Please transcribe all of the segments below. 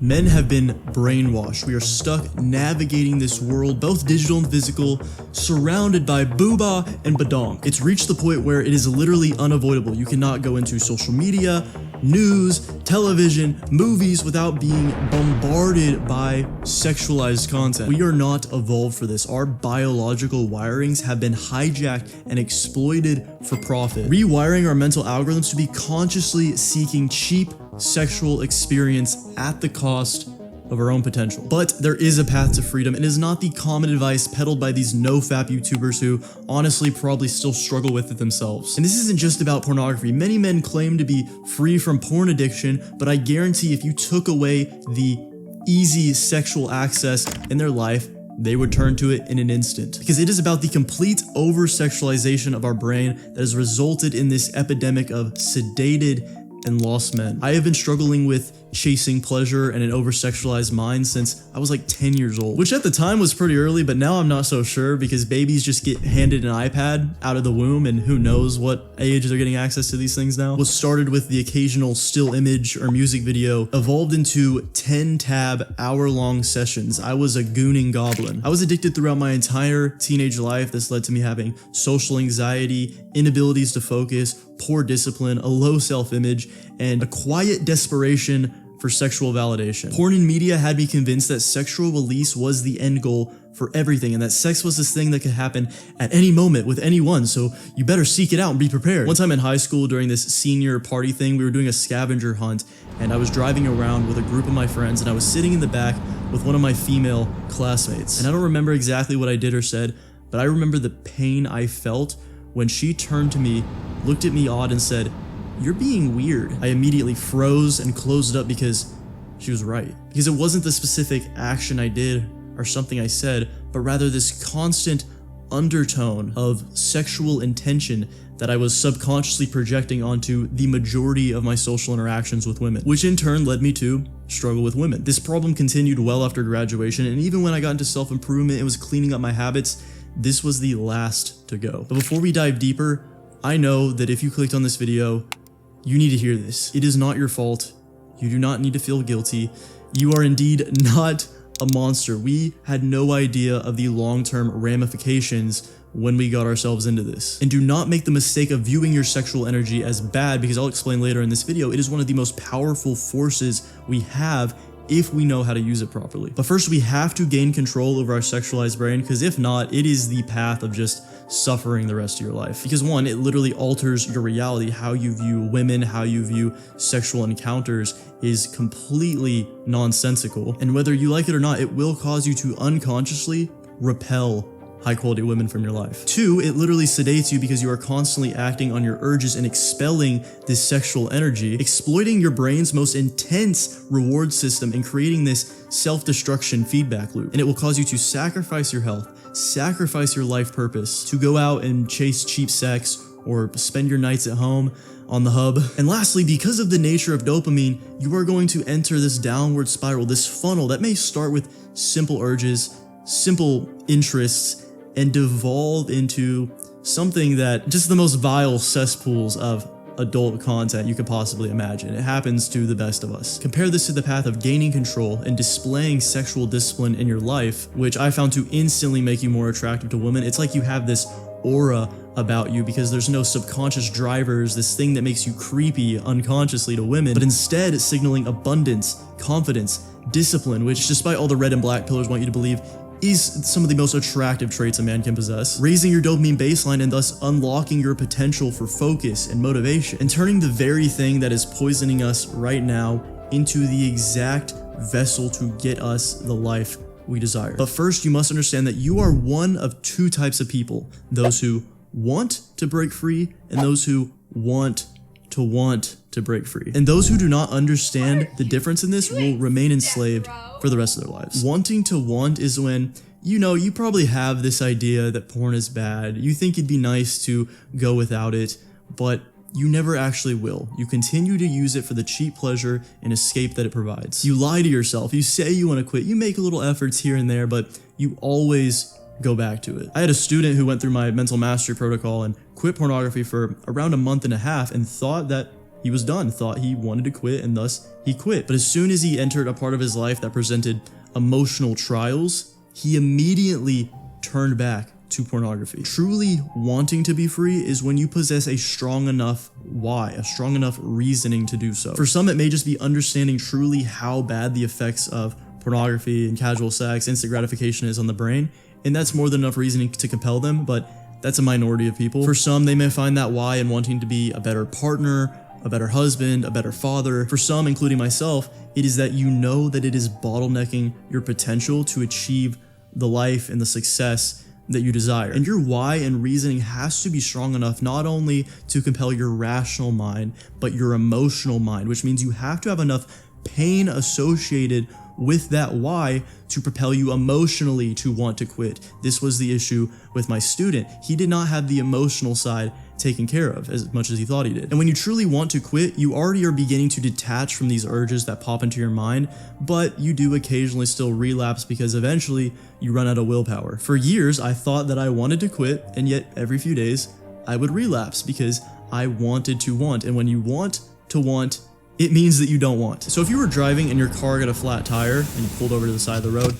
Men have been brainwashed. We are stuck navigating this world, both digital and physical, surrounded by booba and badonk. It's reached the point where it is literally unavoidable. You cannot go into social media, news, television, movies without being bombarded by sexualized content. We are not evolved for this. Our biological wirings have been hijacked and exploited for profit. Rewiring our mental algorithms to be consciously seeking cheap sexual experience at the cost of our own potential. But there is a path to freedom. It is not the common advice peddled by these nofap YouTubers who honestly probably still struggle with it themselves. And this isn't just about pornography. Many men claim to be free from porn addiction, but I guarantee if you took away the easy sexual access in their life, they would turn to it in an instant. Because it is about the complete over-sexualization of our brain that has resulted in this epidemic of sedated and lost men. I have been struggling with chasing pleasure and an over-sexualized mind since I was like 10 years old, which at the time was pretty early, but now I'm not so sure because babies just get handed an iPad out of the womb and who knows what age they're getting access to these things now. What started with the occasional still image or music video evolved into 10-tab hour-long sessions. I was a gooning goblin. I was addicted throughout my entire teenage life. This led to me having social anxiety, inabilities to focus, poor discipline, a low self-image, and a quiet desperation for sexual validation. Porn and media had me convinced that sexual release was the end goal for everything and that sex was this thing that could happen at any moment with anyone, so you better seek it out and be prepared. One time in high school during this senior party thing, we were doing a scavenger hunt and I was driving around with a group of my friends and I was sitting in the back with one of my female classmates. And I don't remember exactly what I did or said, but I remember the pain I felt when she turned to me, looked at me odd and said, "You're being weird." I immediately froze and closed it up because she was right. Because it wasn't the specific action I did or something I said, but rather this constant undertone of sexual intention that I was subconsciously projecting onto the majority of my social interactions with women, which in turn led me to struggle with women. This problem continued well after graduation, and even when I got into self-improvement and was cleaning up my habits, this was the last to go. But before we dive deeper, I know that if you clicked on this video, you need to hear this. It is not your fault. You do not need to feel guilty. You are indeed not a monster. We had no idea of the long-term ramifications when we got ourselves into this. And do not make the mistake of viewing your sexual energy as bad, because I'll explain later in this video, it is one of the most powerful forces we have if we know how to use it properly. But first, we have to gain control over our sexualized brain, because if not, it is the path of just suffering the rest of your life. Because one, it literally alters your reality. How you view women, how you view sexual encounters is completely nonsensical. And whether you like it or not, it will cause you to unconsciously repel high-quality women from your life. Two, it literally sedates you because you are constantly acting on your urges and expelling this sexual energy, exploiting your brain's most intense reward system and creating this self-destruction feedback loop. And it will cause you to sacrifice your health, sacrifice your life purpose, to go out and chase cheap sex or spend your nights at home on the hub. And lastly, because of the nature of dopamine, you are going to enter this downward spiral, this funnel that may start with simple urges, simple interests, and devolve into something that just the most vile cesspools of adult content you could possibly imagine. It happens to the best of us. Compare this to the path of gaining control and displaying sexual discipline in your life, which I found to instantly make you more attractive to women. It's like you have this aura about you because there's no subconscious drivers, this thing that makes you creepy unconsciously to women, but instead it's signaling abundance, confidence, discipline, which despite all the red and black pillars want you to believe is some of the most attractive traits a man can possess, raising your dopamine baseline and thus unlocking your potential for focus and motivation, and turning the very thing that is poisoning us right now into the exact vessel to get us the life we desire. But first, you must understand that you are one of two types of people: those who want to break free and those who want to break free. And those who do not understand the difference in this will remain enslaved for the rest of their lives. Wanting to want is when, you probably have this idea that porn is bad. You think it'd be nice to go without it, but you never actually will. You continue to use it for the cheap pleasure and escape that it provides. You lie to yourself. You say you want to quit. You make little efforts here and there, but you always go back to it. I had a student who went through my mental mastery protocol and quit pornography for around a month and a half and thought that he was done, thought he wanted to quit, and thus he quit. But as soon as he entered a part of his life that presented emotional trials, he immediately turned back to pornography. Truly wanting to be free is when you possess a strong enough why, a strong enough reasoning to do so. For some, it may just be understanding truly how bad the effects of pornography and casual sex, instant gratification is on the brain, and that's more than enough reasoning to compel them, but that's a minority of people. For some, they may find that why in wanting to be a better partner, a better husband, a better father. For some, including myself, it is that you know that it is bottlenecking your potential to achieve the life and the success that you desire. And your why and reasoning has to be strong enough not only to compel your rational mind, but your emotional mind, which means you have to have enough pain associated with that why to propel you emotionally to want to quit. This was the issue with my student. He did not have the emotional side taken care of as much as he thought he did. And when you truly want to quit, you already are beginning to detach from these urges that pop into your mind, but you do occasionally still relapse because eventually you run out of willpower. For years, I thought that I wanted to quit, and yet every few days I would relapse because I wanted to want. And when you want to want, it means that you don't want. So if you were driving and your car got a flat tire and you pulled over to the side of the road,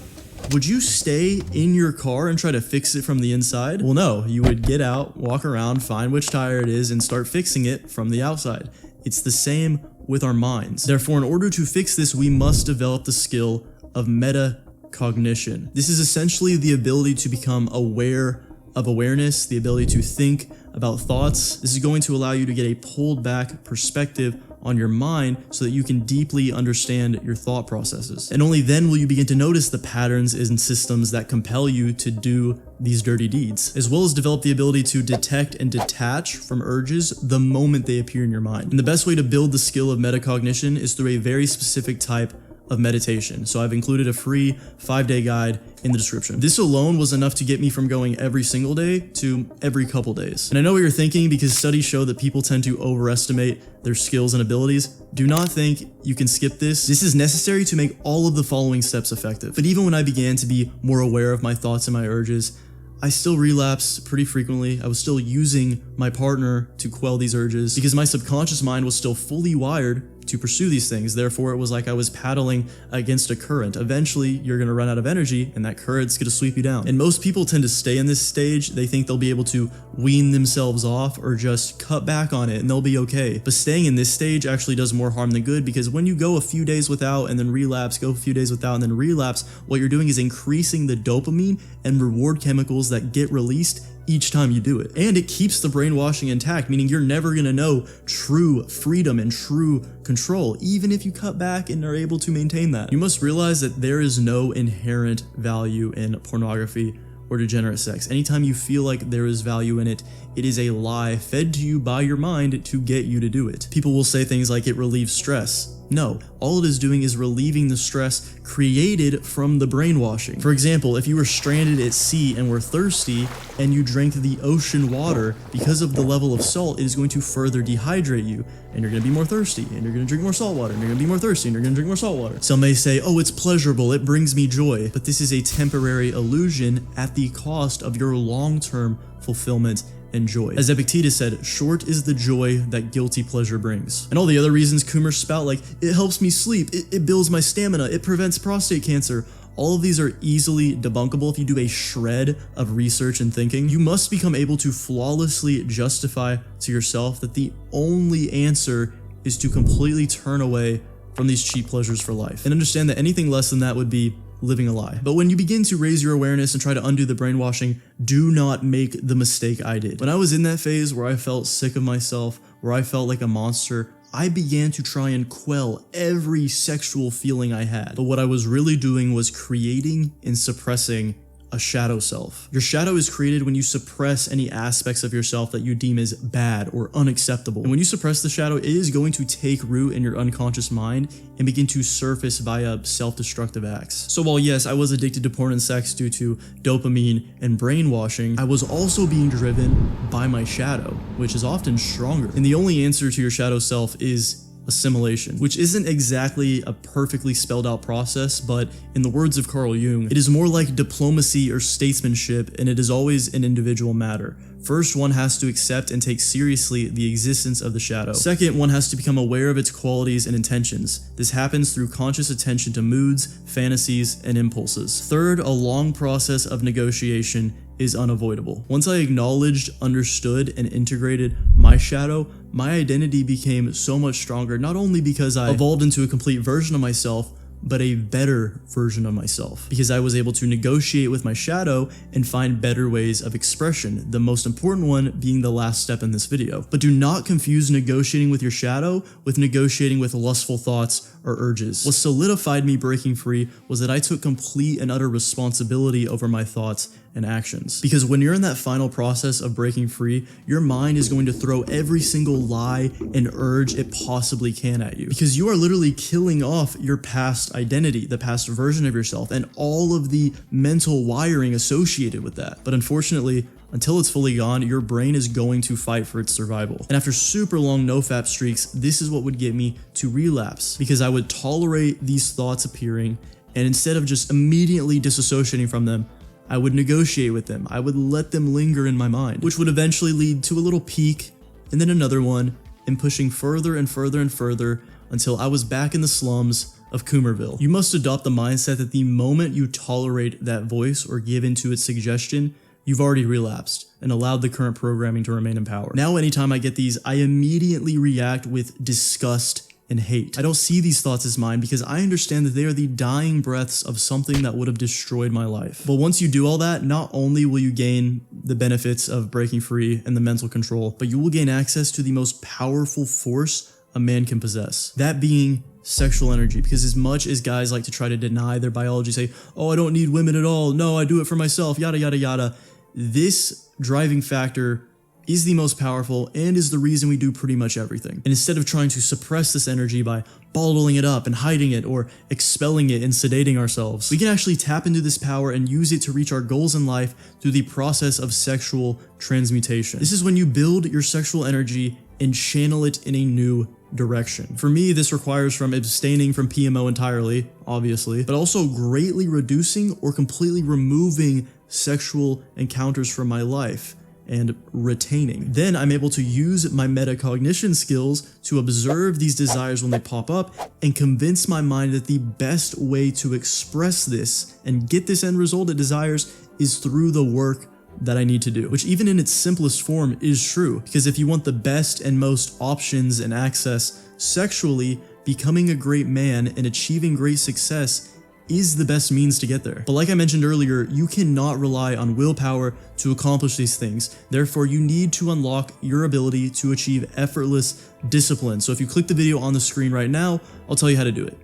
would you stay in your car and try to fix it from the inside? Well, no, you would get out, walk around, find which tire it is, and start fixing it from the outside. It's the same with our minds. Therefore, in order to fix this, we must develop the skill of metacognition. This is essentially the ability to become aware of awareness, the ability to think about thoughts. This is going to allow you to get a pulled back perspective on your mind so that you can deeply understand your thought processes. And only then will you begin to notice the patterns and systems that compel you to do these dirty deeds, as well as develop the ability to detect and detach from urges the moment they appear in your mind. And the best way to build the skill of metacognition is through a very specific type of meditation. So I've included a free 5-day guide in the description. This alone was enough to get me from going every single day to every couple days. And I know what you're thinking, because studies show that people tend to overestimate their skills and abilities. Do not think you can skip this. This is necessary to make all of the following steps effective. But even when I began to be more aware of my thoughts and my urges, I still relapsed pretty frequently. I was still using my partner to quell these urges because my subconscious mind was still fully wired to pursue these things. Therefore, it was like I was paddling against a current. Eventually, you're gonna run out of energy and that current's gonna sweep you down. And most people tend to stay in this stage. They think they'll be able to wean themselves off or just cut back on it and they'll be okay. But staying in this stage actually does more harm than good, because when you go a few days without and then relapse, go a few days without and then relapse, what you're doing is increasing the dopamine and reward chemicals that get released each time you do it. And it keeps the brainwashing intact, meaning you're never gonna know true freedom and true control, even if you cut back and are able to maintain that. You must realize that there is no inherent value in pornography or degenerate sex. Anytime you feel like there is value in it, it is a lie fed to you by your mind to get you to do it. People will say things like it relieves stress. No, all it is doing is relieving the stress created from the brainwashing. For example, if you were stranded at sea and were thirsty and you drank the ocean water, because of the level of salt, it is going to further dehydrate you and you're going to be more thirsty and you're going to drink more salt water and you're going to be more thirsty and you're going to drink more salt water. Some may say, oh, it's pleasurable, it brings me joy, but this is a temporary illusion at the cost of your long-term fulfillment and joy. As Epictetus said, short is the joy that guilty pleasure brings. And all the other reasons Coomers spout, like it helps me sleep, it builds my stamina, it prevents prostate cancer, all of these are easily debunkable if you do a shred of research and thinking. You must become able to flawlessly justify to yourself that the only answer is to completely turn away from these cheap pleasures for life, and understand that anything less than that would be living a lie. But when you begin to raise your awareness and try to undo the brainwashing, do not make the mistake I did. When I was in that phase where I felt sick of myself, where I felt like a monster, I began to try and quell every sexual feeling I had. But what I was really doing was creating and suppressing a shadow self. Your shadow is created when you suppress any aspects of yourself that you deem as bad or unacceptable. And when you suppress the shadow, it is going to take root in your unconscious mind and begin to surface via self-destructive acts. So while yes, I was addicted to porn and sex due to dopamine and brainwashing, I was also being driven by my shadow, which is often stronger. And the only answer to your shadow self is assimilation, which isn't exactly a perfectly spelled out process, but in the words of Carl Jung, it is more like diplomacy or statesmanship, and it is always an individual matter. First, one has to accept and take seriously the existence of the shadow. Second, one has to become aware of its qualities and intentions. This happens through conscious attention to moods, fantasies, and impulses. Third, a long process of negotiation is unavoidable. Once I acknowledged, understood, and integrated my shadow, my identity became so much stronger, not only because I evolved into a complete version of myself, but a better version of myself, because I was able to negotiate with my shadow and find better ways of expression, the most important one being the last step in this video. But do not confuse negotiating with your shadow with negotiating with lustful thoughts or urges. What solidified me breaking free was that I took complete and utter responsibility over my thoughts and actions. Because when you're in that final process of breaking free, your mind is going to throw every single lie and urge it possibly can at you. Because you are literally killing off your past identity, the past version of yourself, and all of the mental wiring associated with that. But unfortunately, until it's fully gone, your brain is going to fight for its survival. And after super long nofap streaks, this is what would get me to relapse, because I would tolerate these thoughts appearing, and instead of just immediately disassociating from them, I would negotiate with them. I would let them linger in my mind, which would eventually lead to a little peak, and then another one, and pushing further and further and further until I was back in the slums of Coomerville. You must adopt the mindset that the moment you tolerate that voice or give into its suggestion, you've already relapsed and allowed the current programming to remain in power. Now, anytime I get these, I immediately react with disgust and hate. I don't see these thoughts as mine because I understand that they are the dying breaths of something that would have destroyed my life. But once you do all that, not only will you gain the benefits of breaking free and the mental control, but you will gain access to the most powerful force a man can possess. That being sexual energy, because as much as guys like to try to deny their biology, say, oh, I don't need women at all, no, I do it for myself, yada, yada, yada. This driving factor is the most powerful and is the reason we do pretty much everything. And instead of trying to suppress this energy by bottling it up and hiding it or expelling it and sedating ourselves, we can actually tap into this power and use it to reach our goals in life through the process of sexual transmutation. This is when you build your sexual energy and channel it in a new direction. For me, this requires from abstaining from PMO entirely, obviously, but also greatly reducing or completely removing sexual encounters from my life and retaining. Then I'm able to use my metacognition skills to observe these desires when they pop up and convince my mind that the best way to express this and get this end result it desires is through the work that I need to do, which even in its simplest form is true, because if you want the best and most options and access sexually, becoming a great man and achieving great success is the best means to get there. But like I mentioned earlier, you cannot rely on willpower to accomplish these things. Therefore, you need to unlock your ability to achieve effortless discipline. So if you click the video on the screen right now, I'll tell you how to do it.